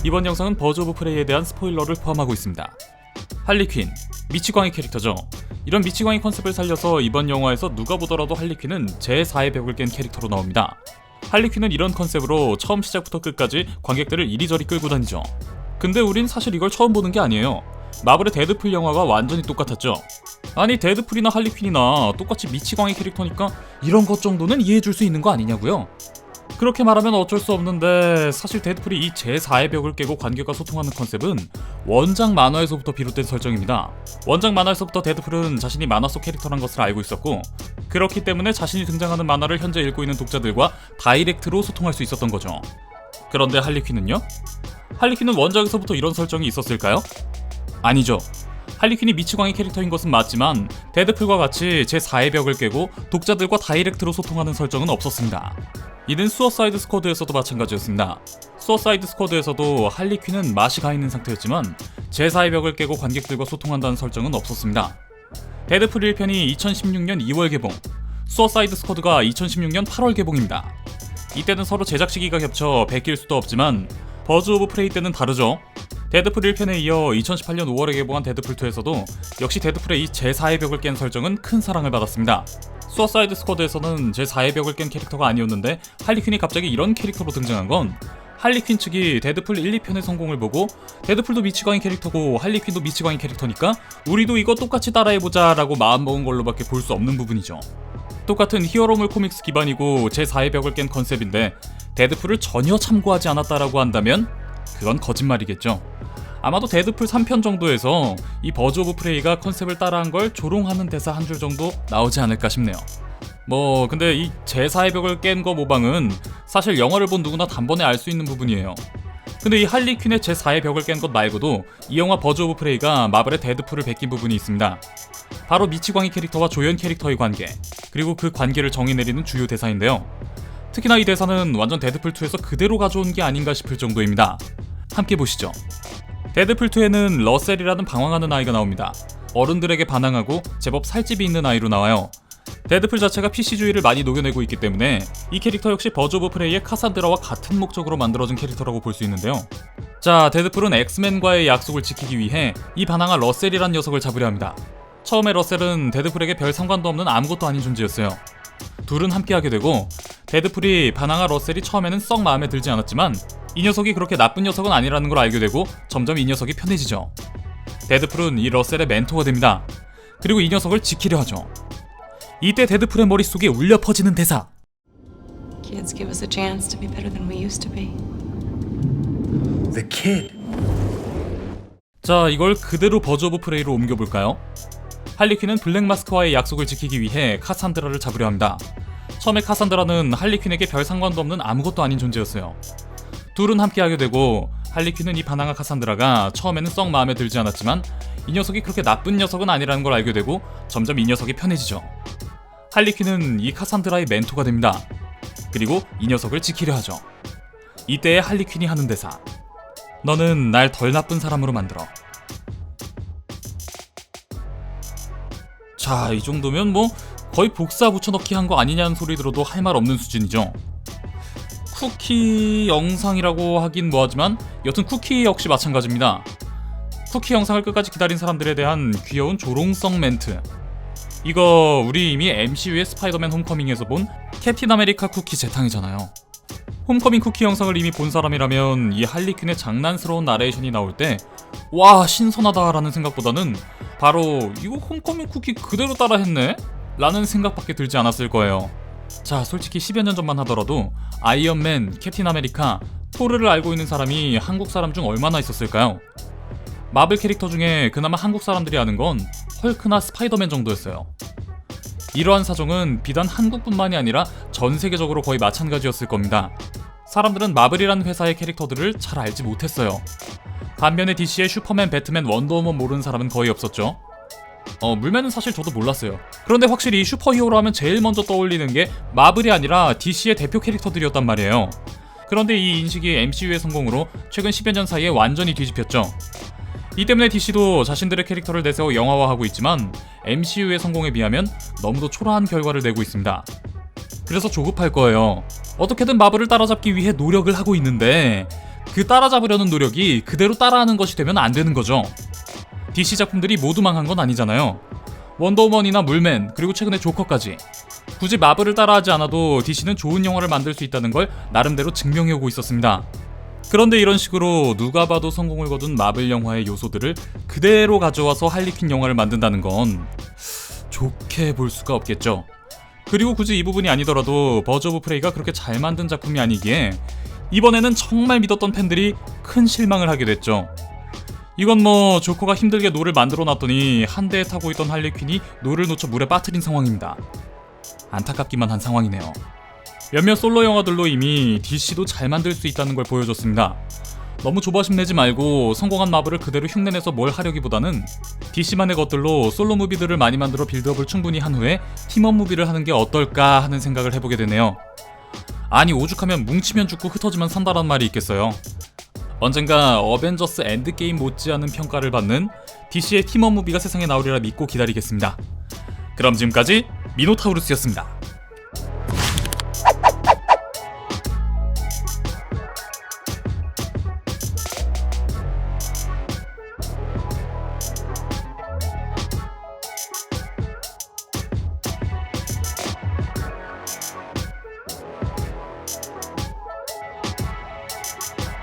이번 영상은 버즈 오브 프레이에 대한 스포일러를 포함하고 있습니다. 할리퀸, 미치광이 캐릭터죠. 이런 미치광이 컨셉을 살려서 이번 영화에서 누가 보더라도 할리퀸은 제4의 벽을 깬 캐릭터로 나옵니다. 할리퀸은 이런 컨셉으로 처음 시작부터 끝까지 관객들을 이리저리 끌고 다니죠. 근데 우린 사실 이걸 처음 보는 게 아니에요. 마블의 데드풀 영화가 완전히 똑같았죠. 아니 데드풀이나 할리퀸이나 똑같이 미치광이 캐릭터니까 이런 것 정도는 이해해줄 수 있는 거 아니냐고요? 그렇게 말하면 어쩔 수 없는데 사실 데드풀이 이 제4의 벽을 깨고 관객과 소통하는 컨셉은 원작 만화에서부터 비롯된 설정입니다. 원작 만화에서부터 데드풀은 자신이 만화 속 캐릭터란 것을 알고 있었고 그렇기 때문에 자신이 등장하는 만화를 현재 읽고 있는 독자들과 다이렉트로 소통할 수 있었던 거죠. 그런데 할리퀸은요? 할리퀸은 원작에서부터 이런 설정이 있었을까요? 아니죠. 할리퀸이 미치광이 캐릭터인 것은 맞지만 데드풀과 같이 제4의 벽을 깨고 독자들과 다이렉트로 소통하는 설정은 없었습니다. 이는 수어사이드 스쿼드에서도 마찬가지였습니다. 수어사이드 스쿼드에서도 할리퀸은 맛이 가 있는 상태였지만 제4의 벽을 깨고 관객들과 소통한다는 설정은 없었습니다. 데드풀 1편이 2016년 2월 개봉, 수어사이드 스쿼드가 2016년 8월 개봉입니다. 이때는 서로 제작 시기가 겹쳐 베낄 수도 없지만 버즈 오브 프레이 때는 다르죠. 데드풀 1편에 이어 2018년 5월에 개봉한 데드풀 2에서도 역시 데드풀의 이 제4의 벽을 깬 설정은 큰 사랑을 받았습니다. 수어사이드 스쿼드에서는 제4의 벽을 깬 캐릭터가 아니었는데 할리퀸이 갑자기 이런 캐릭터로 등장한 건 할리퀸 측이 데드풀 1, 2편의 성공을 보고 데드풀도 미치광이 캐릭터고 할리퀸도 미치광이 캐릭터니까 우리도 이거 똑같이 따라해보자 라고 마음먹은 걸로밖에 볼 수 없는 부분이죠. 똑같은 히어로물 코믹스 기반이고 제4의 벽을 깬 컨셉인데 데드풀을 전혀 참고하지 않았다라고 한다면 그건 거짓말이겠죠. 아마도 데드풀 3편 정도에서 이 버즈 오브 프레이가 컨셉을 따라한 걸 조롱하는 대사 한 줄 정도 나오지 않을까 싶네요. 근데 이 제4의 벽을 깬 거 모방은 사실 영화를 본 누구나 단번에 알 수 있는 부분이에요. 근데 이 할리퀸의 제4의 벽을 깬 것 말고도 이 영화 버즈 오브 프레이가 마블의 데드풀을 베낀 부분이 있습니다. 바로 미치광이 캐릭터와 조연 캐릭터의 관계, 그리고 그 관계를 정의내리는 주요 대사인데요. 특히나 이 대사는 완전 데드풀2에서 그대로 가져온 게 아닌가 싶을 정도입니다. 함께 보시죠. 데드풀2에는 러셀이라는 방황하는 아이가 나옵니다. 어른들에게 반항하고 제법 살집이 있는 아이로 나와요. 데드풀 자체가 PC주의를 많이 녹여내고 있기 때문에 이 캐릭터 역시 버즈 오브 프레이의 카산드라와 같은 목적으로 만들어진 캐릭터라고 볼 수 있는데요. 자, 데드풀은 엑스맨과의 약속을 지키기 위해 이 반항아 러셀이란 녀석을 잡으려 합니다. 처음에 러셀은 데드풀에게 별 상관도 없는 아무것도 아닌 존재였어요. 둘은 함께하게 되고 데드풀이 반항아 러셀이 처음에는 썩 마음에 들지 않았지만 이 녀석이 그렇게 나쁜 녀석은 아니라는 걸 알게 되고 점점 이 녀석이 편해지죠. 데드풀은 이 러셀의 멘토가 됩니다. 그리고 이 녀석을 지키려 하죠. 이때 데드풀의 머릿속에 울려 퍼지는 대사. Kids give us a chance to be better than we used to be. The kid. 자, 이걸 그대로 버즈 오브 프레이로 옮겨볼까요? 할리퀸은 블랙마스크와의 약속을 지키기 위해 카산드라를 잡으려 합니다. 처음에 카산드라는 할리퀸에게 별 상관도 없는 아무것도 아닌 존재였어요. 둘은 함께하게 되고 할리퀸은 이 반항아 카산드라가 처음에는 썩 마음에 들지 않았지만 이 녀석이 그렇게 나쁜 녀석은 아니라는 걸 알게 되고 점점 이 녀석이 편해지죠. 할리퀸은 이 카산드라의 멘토가 됩니다. 그리고 이 녀석을 지키려 하죠. 이때의 할리퀸이 하는 대사. 너는 날 덜 나쁜 사람으로 만들어. 자, 이 정도면 거의 복사 붙여넣기 한 거 아니냐는 소리 들어도 할 말 없는 수준이죠. 쿠키 영상이라고 하긴 뭐하지만 여튼 쿠키 역시 마찬가지입니다. 쿠키 영상을 끝까지 기다린 사람들에 대한 귀여운 조롱성 멘트. 이거 우리 이미 MCU의 스파이더맨 홈커밍에서 본 캡틴 아메리카 쿠키 재탕이잖아요. 홈커밍 쿠키 영상을 이미 본 사람이라면 이 할리퀸의 장난스러운 나레이션이 나올 때 와 신선하다라는 생각보다는 바로 이거 홈커밍 쿠키 그대로 따라했네? 라는 생각밖에 들지 않았을 거예요. 자, 솔직히 10여 년 전만 하더라도 아이언맨, 캡틴 아메리카, 토르를 알고 있는 사람이 한국 사람 중 얼마나 있었을까요? 마블 캐릭터 중에 그나마 한국 사람들이 아는 건 헐크나 스파이더맨 정도였어요. 이러한 사정은 비단 한국뿐만이 아니라 전 세계적으로 거의 마찬가지였을 겁니다. 사람들은 마블이라는 회사의 캐릭터들을 잘 알지 못했어요. 반면에 DC의 슈퍼맨, 배트맨, 원더우먼 모르는 사람은 거의 없었죠. 물맨은 사실 저도 몰랐어요. 그런데 확실히 슈퍼히어로 하면 제일 먼저 떠올리는 게 마블이 아니라 DC의 대표 캐릭터들이었단 말이에요. 그런데 이 인식이 MCU의 성공으로 최근 10여 년 사이에 완전히 뒤집혔죠. 이 때문에 DC도 자신들의 캐릭터를 내세워 영화화하고 있지만 MCU의 성공에 비하면 너무도 초라한 결과를 내고 있습니다. 그래서 조급할 거예요. 어떻게든 마블을 따라잡기 위해 노력을 하고 있는데 그 따라잡으려는 노력이 그대로 따라하는 것이 되면 안 되는 거죠. DC 작품들이 모두 망한 건 아니잖아요. 원더우먼이나 물맨, 그리고 최근에 조커까지. 굳이 마블을 따라하지 않아도 DC는 좋은 영화를 만들 수 있다는 걸 나름대로 증명해오고 있었습니다. 그런데 이런 식으로 누가 봐도 성공을 거둔 마블 영화의 요소들을 그대로 가져와서 할리퀸 영화를 만든다는 건 좋게 볼 수가 없겠죠. 그리고 굳이 이 부분이 아니더라도 버즈 오브 프레이가 그렇게 잘 만든 작품이 아니기에 이번에는 정말 믿었던 팬들이 큰 실망을 하게 됐죠. 이건 뭐 조커가 힘들게 노를 만들어 놨더니 한 대에 타고 있던 할리퀸이 노를 놓쳐 물에 빠뜨린 상황입니다. 안타깝기만 한 상황이네요. 몇몇 솔로 영화들로 이미 DC도 잘 만들 수 있다는 걸 보여줬습니다. 너무 조바심 내지 말고 성공한 마블을 그대로 흉내내서 뭘 하려기보다는 DC만의 것들로 솔로 무비들을 많이 만들어 빌드업을 충분히 한 후에 팀업 무비를 하는 게 어떨까 하는 생각을 해보게 되네요. 아니 오죽하면 뭉치면 죽고 흩어지면 산다란 말이 있겠어요. 언젠가 어벤져스 엔드게임 못지않은 평가를 받는 DC의 팀업 무비가 세상에 나오리라 믿고 기다리겠습니다. 그럼 지금까지 미노타우루스였습니다.